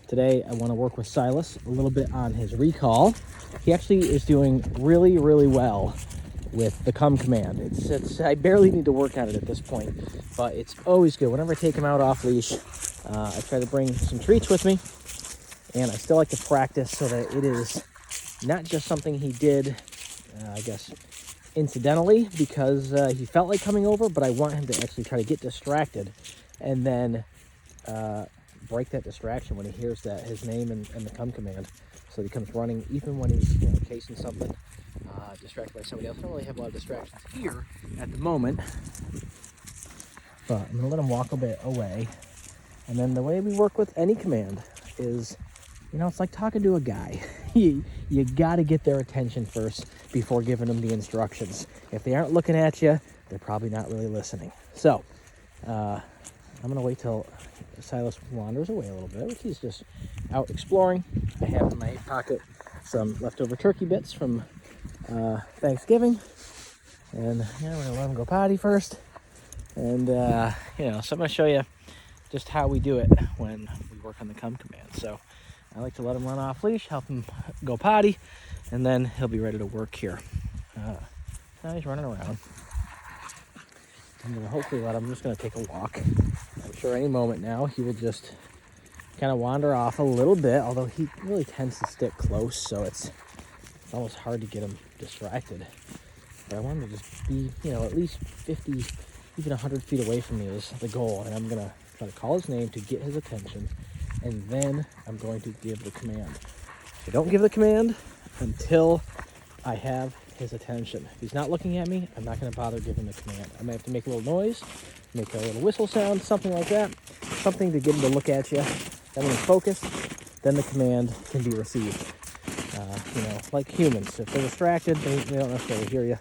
Today I want to work with Silas a little bit on his recall. He actually is doing really, really well with the come command. It's I barely need to work on it at this point, but it's always good. Whenever I take him out off leash, I try to bring some treats with me, and I still like to practice so that it is not just something he did, I guess, incidentally because he felt like coming over, but I want him to actually try to get distracted and then break that distraction when he hears that his name and the come command, so he comes running even when he's chasing something, distracted by somebody else. I don't really have a lot of distractions here at the moment, but I'm gonna let him walk a bit away. And then the way we work with any command is, it's like talking to a guy. you got to get their attention first before giving them the instructions. If they aren't looking at you, they're probably not really listening. So I'm gonna wait till Silas wanders away a little bit, which he's just out exploring. I have in my pocket some leftover turkey bits from Thanksgiving, and we're gonna let him go potty first. And so I'm gonna show you just how we do it when we work on the come command. So I like to let him run off leash, help him go potty, and then he'll be ready to work here. Now he's running around. I'm gonna hopefully let him. I'm just gonna take a walk. I'm sure any moment now he will just kind of wander off a little bit, although he really tends to stick close, so it's almost hard to get him distracted. But I want him to just be, at least 50, even 100 feet away from me is the goal, and I'm gonna try to call his name to get his attention, and then I'm going to give the command. I don't give the command until I have his attention. If he's not looking at me, I'm not going to bother giving the command. I might have to make a little noise, make a little whistle sound, something like that, something to get him to look at you. Then when he's focused, then the command can be received. Like humans, if they're distracted, they don't necessarily hear you.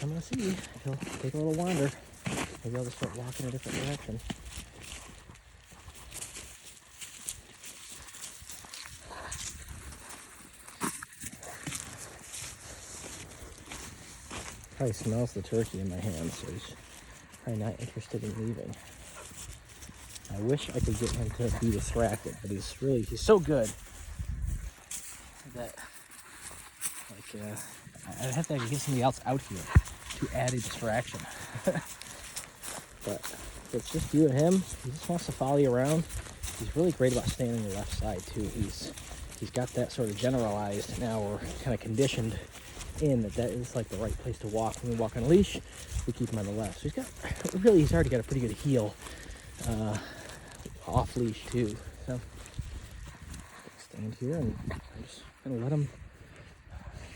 I'm gonna see. He'll take a little wander. Maybe I'll just start walking a different direction. Probably smells the turkey in my hand, so he's probably not interested in leaving. I wish I could get him to be distracted, but he's so good that I'd have to get somebody else out here to add a distraction. But if it's just you and him, he just wants to follow you around. He's really great about staying on the left side too. He's got that sort of generalized now, or kind of conditioned in that is like the right place to walk. When we walk on a leash, we keep him on the left. So he's already got a pretty good heel off leash too. So stand here, and I'm just gonna let him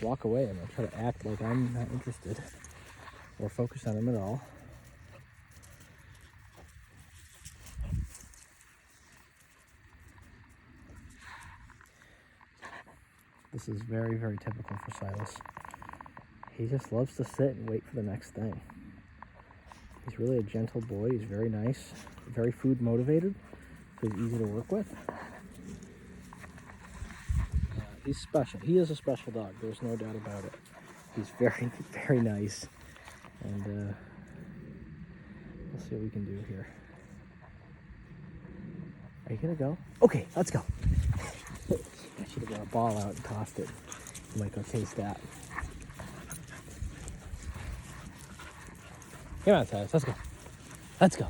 walk away. I'm gonna try to act like I'm not interested or focus on him at all. This is very, very typical for Silas. He just loves to sit and wait for the next thing. He's really a gentle boy. He's very nice, very food motivated, so he's easy to work with. He's special. He is a special dog. There's no doubt about it. He's very, very nice. And we'll see what we can do here. Are you gonna go? Okay, let's go. I should have brought a ball out and tossed it. You might go chase that. Come on, Silas. Let's go. Let's go.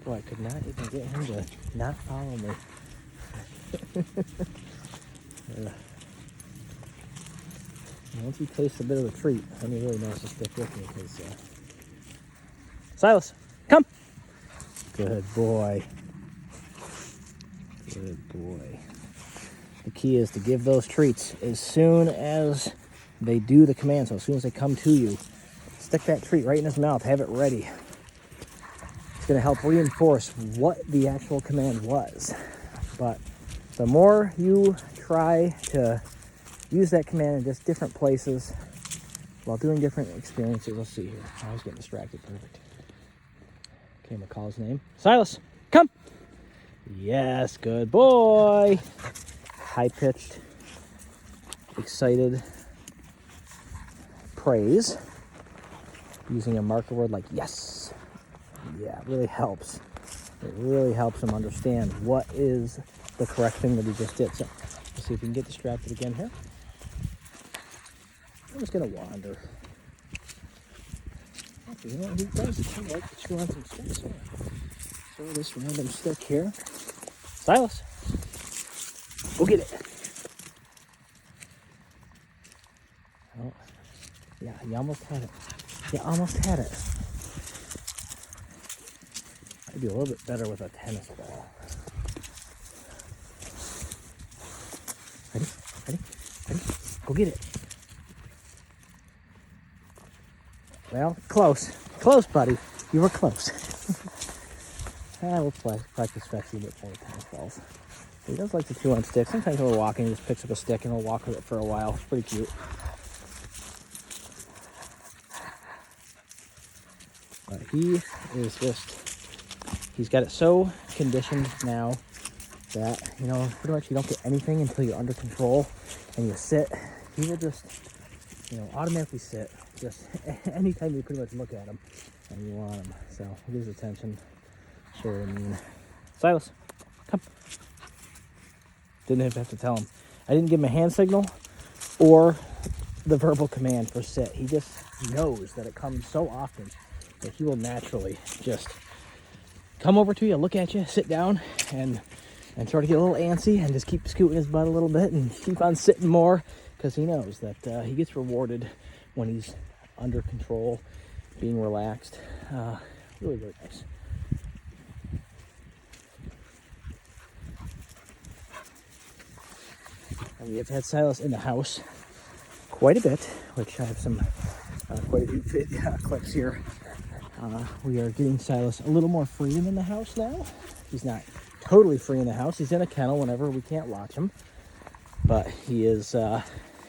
Boy, I could not even get him to not follow me. Once he tastes a bit of a treat, then he really knows to stick with me. Because Silas, come! Good boy. Good boy. The key is to give those treats as soon as they do the command. So as soon as they come to you, stick that treat right in his mouth. Have it ready. It's going to help reinforce what the actual command was. But the more you try to use that command in just different places while doing different experiences. Let's see here. I was getting distracted. Perfect. Okay, I'm going to call his name. Silas, come! Yes, good boy. High-pitched, excited praise using a marker word like yes. Yeah, it really helps. It really helps him understand what is the correct thing that he just did. So let's see if we can get distracted again here. I'm just gonna wander. Okay, you know what he does? He likes to chew on some sticks here. Throw this random stick here. Silas, go get it. Oh, yeah, you almost had it. You almost had it. I'd be a little bit better with a tennis ball. Ready? Ready? Ready? Go get it. Well, close. Close, buddy. You were close. We'll practice fetching a bit more with tennis balls. He does like to chew on sticks. Sometimes when we're walking, he just picks up a stick and he'll walk with it for a while. It's pretty cute. But he is he's got it so conditioned now that, you know, pretty much you don't get anything until you're under control and you sit. He will just, you know, automatically sit just anytime you pretty much look at him and you want him. So he gives attention. Sure, I mean, Silas, come. Didn't even have to tell him. I didn't give him a hand signal or the verbal command for sit. He just knows that it comes so often that he will naturally just come over to you, look at you, sit down, and try to get a little antsy and just keep scooting his butt a little bit and keep on sitting more, because he knows that he gets rewarded when he's under control, being relaxed. Really, really nice. And we have had Silas in the house quite a bit, which I have some quite a few clips here. We are getting Silas a little more freedom in the house now. He's not totally free in the house. He's in a kennel whenever we can't watch him. But he is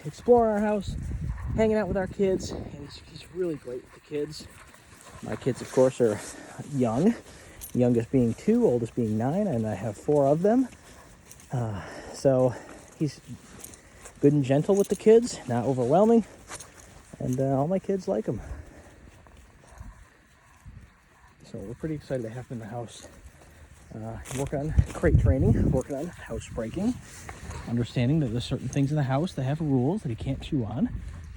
exploring our house, hanging out with our kids, and he's really great with the kids. My kids, of course, are young. Youngest being 2, oldest being 9, and I have 4 of them. So he's good and gentle with the kids, not overwhelming, and all my kids like him. So we're pretty excited to have him in the house. Working on crate training, working on house breaking, understanding that there's certain things in the house that have rules that he can't chew on.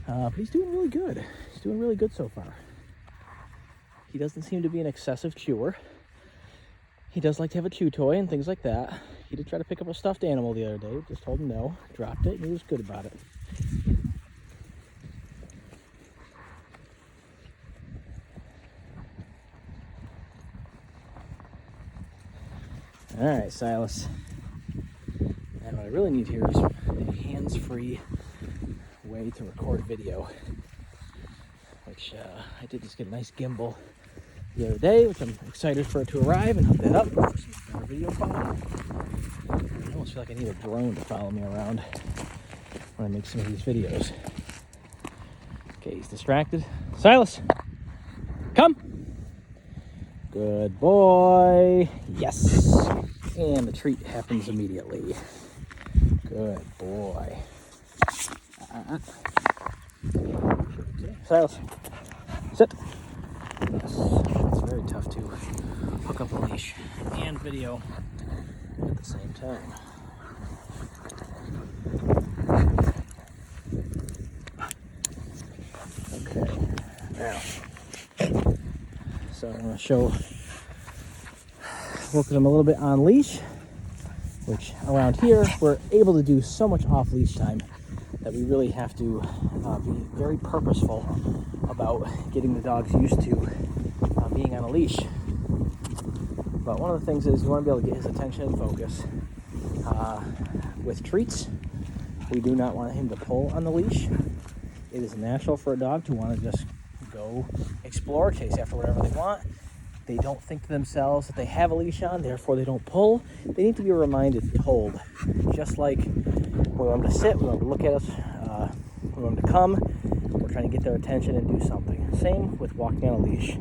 But he's doing really good. He's doing really good so far. He doesn't seem to be an excessive chewer. He does like to have a chew toy and things like that. He did try to pick up a stuffed animal the other day. Just told him no, dropped it, and he was good about it. All right, Silas. And what I really need here is a hands-free way to record video, which I did just get a nice gimbal the other day, which I'm excited for it to arrive and hook that up for some better video quality. I almost feel like I need a drone to follow me around when I make some of these videos. Okay, he's distracted. Silas, come. Good boy. Yes. And the treat happens immediately. Good boy. Silas, sit. Yes, it's very tough to hook up a leash and video at the same time. Okay, now, so I'm going to work with him a little bit on leash, which around here we're able to do so much off leash time that we really have to be very purposeful about getting the dogs used to being on a leash. But one of the things is you want to be able to get his attention and focus. With treats, we do not want him to pull on the leash. It is natural for a dog to want to just go explore, chase after whatever they want. They don't think to themselves that they have a leash on, therefore they don't pull. They need to be reminded to hold. Just like we want them to sit, we want them to look at us, we want them to come, we're trying to get their attention and do something. Same with walking on a leash.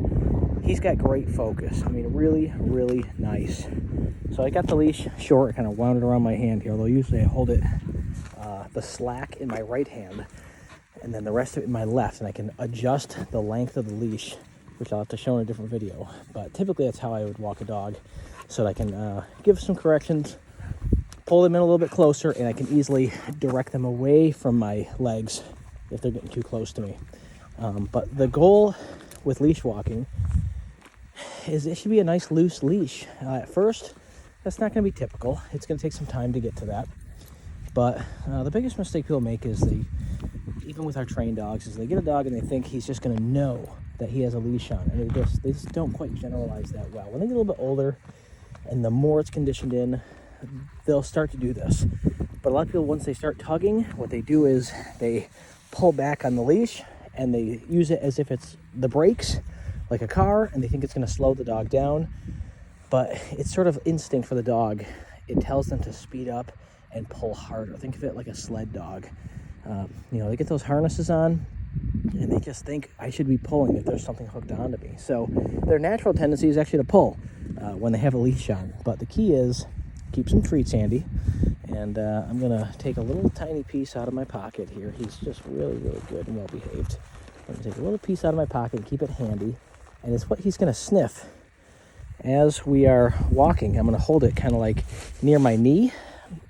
he's got great focus. I mean, really, really nice. So I got the leash short, I kind of wound it around my hand here, although usually I hold it, the slack in my right hand, and then the rest of it in my left, and I can adjust the length of the leash, which I'll have to show in a different video. But typically that's how I would walk a dog, so that I can give some corrections, pull them in a little bit closer, and I can easily direct them away from my legs if they're getting too close to me. But the goal with leash walking is it should be a nice loose leash. At first, that's not going to be typical. It's going to take some time to get to that. But the biggest mistake people make is even with our trained dogs, is they get a dog and they think he's just going to know that he has a leash on, and they just don't quite generalize that well. When they get a little bit older, and the more it's conditioned in, they'll start to do this. But a lot of people, once they start tugging, what they do is they pull back on the leash and they use it as if it's the brakes, like a car, and they think it's going to slow the dog down. But it's sort of instinct for the dog. It tells them to speed up and pull harder. Think of it like a sled dog. They get those harnesses on and they just think I should be pulling if there's something hooked onto me. So their natural tendency is actually to pull when they have a leash on. But the key is keep some treats handy. And I'm going to take a little tiny piece out of my pocket here. He's just really, really good and well behaved. I'm going to take a little piece out of my pocket and keep it handy. And it's what he's going to sniff as we are walking. I'm going to hold it kind of like near my knee.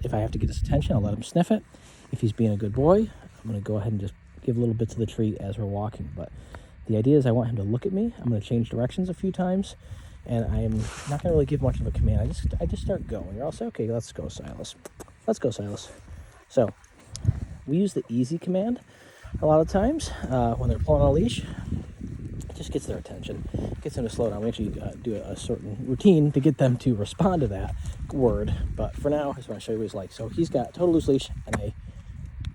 If I have to get his attention, I'll let him sniff it. If he's being a good boy, I'm going to go ahead and just give little bits of the treat as we're walking. But the idea is I want him to look at me. I'm going to change directions a few times. And I'm not going to really give much of a command. I just start going. Or I'll say, okay, let's go, Silas. Let's go, Silas. So we use the easy command a lot of times when they're pulling on a leash. It just gets their attention, gets them to slow down. We actually do a certain routine to get them to respond to that word. But for now, I just want to show you what he's like. So he's got total loose leash, and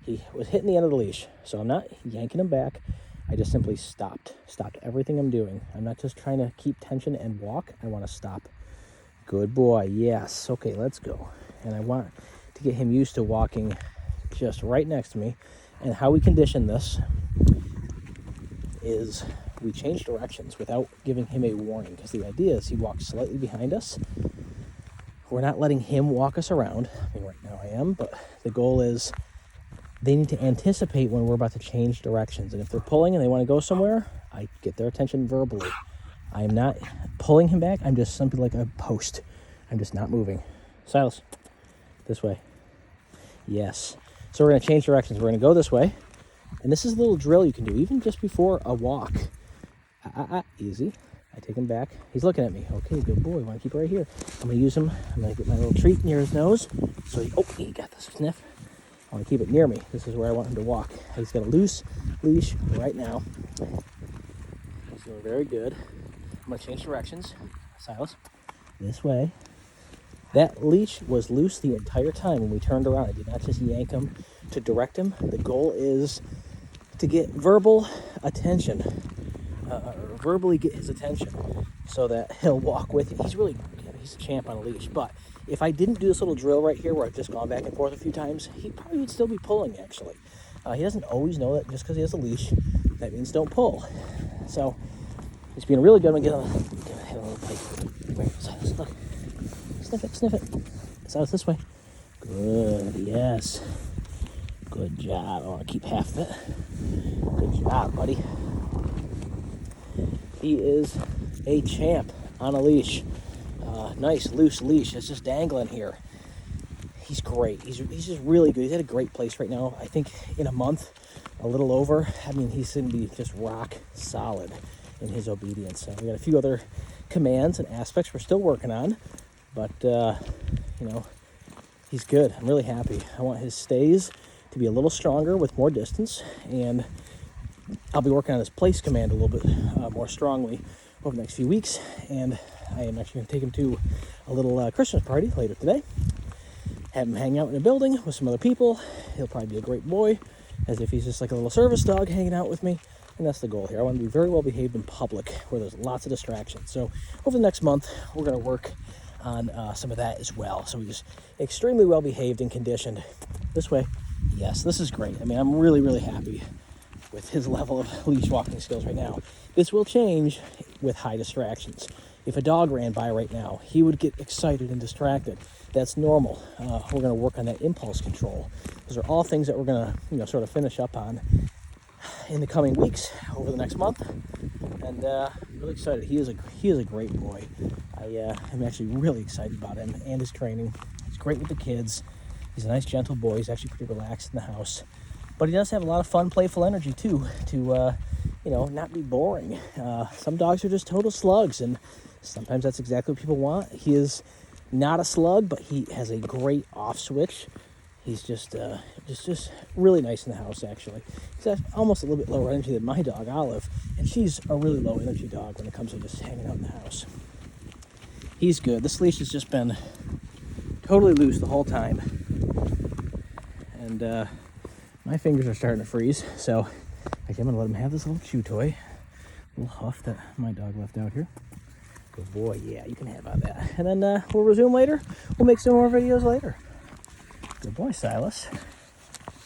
he was hitting the end of the leash. So I'm not yanking him back. I just simply stopped everything I'm doing. I'm not just trying to keep tension and walk. I want to stop. Good boy. Yes. Okay, let's go. And I want to get him used to walking just right next to me. And how we condition this is we change directions without giving him a warning, because the idea is he walks slightly behind us. We're not letting him walk us around. I mean, right now I am, but the goal is they need to anticipate when we're about to change directions. And if they're pulling and they want to go somewhere, I get their attention verbally. I am not pulling him back. I'm just simply like a post. I'm just not moving. Silas, this way. Yes. So we're going to change directions. We're going to go this way. And this is a little drill you can do, even just before a walk. Easy. I take him back. He's looking at me. Okay, good boy. I want to keep it right here. I'm going to use him. I'm going to get my little treat near his nose. So he got the sniff. I want to keep it near me. This is where I want him to walk. He's got a loose leash right now. He's doing very good. I'm going to change directions. Silas, this way. That leash was loose the entire time when we turned around. I did not just yank him to direct him. The goal is to get verbal attention, or verbally get his attention so that he'll walk with you. He's a champ on a leash. But if I didn't do this little drill right here where I've just gone back and forth a few times, he probably would still be pulling, actually. He doesn't always know that just because he has a leash, that means don't pull. So he's being really good. I'm going to get a little bite. Wait, Silas, look. Sniff it. Silas, this way. Good, yes. Good job. I want to keep half of it. Good job, buddy. He is a champ on a leash. Nice loose leash. It's just dangling here. He's great. He's just really good. He's at a great place right now. I think in a month, a little over, he's going to be just rock solid in his obedience. So we got a few other commands and aspects we're still working on, but he's good. I'm really happy. I want his stays to be a little stronger with more distance, and I'll be working on his place command a little bit more strongly over the next few weeks. And I am actually going to take him to a little Christmas party later today. Have him hang out in a building with some other people. He'll probably be a great boy, as if he's just like a little service dog hanging out with me. And that's the goal here. I want to be very well behaved in public where there's lots of distractions. So over the next month, we're going to work on some of that as well. So he's extremely well behaved and conditioned. This way. Yes, this is great. I'm really, really happy. with his level of leash walking skills right now. This will change with high distractions. If a dog ran by right now, he would get excited and distracted. That's normal. We're going to work on that impulse control. Those are all things that we're going to, sort of finish up on in the coming weeks, over the next month. And I'm really excited. He is a great boy. I'm actually really excited about him and his training. He's great with the kids. He's a nice, gentle boy. He's actually pretty relaxed in the house. But he does have a lot of fun, playful energy, too, to, not be boring. Some dogs are just total slugs, and sometimes that's exactly what people want. He is not a slug, but he has a great off switch. He's just really nice in the house, actually. He's almost a little bit lower energy than my dog, Olive, and she's a really low energy dog when it comes to just hanging out in the house. He's good. This leash has just been totally loose the whole time. And my fingers are starting to freeze, so I'm going to let him have this little chew toy. Little huff that my dog left out here. Good boy. Yeah, you can have on that. And then we'll resume later. We'll make some more videos later. Good boy, Silas.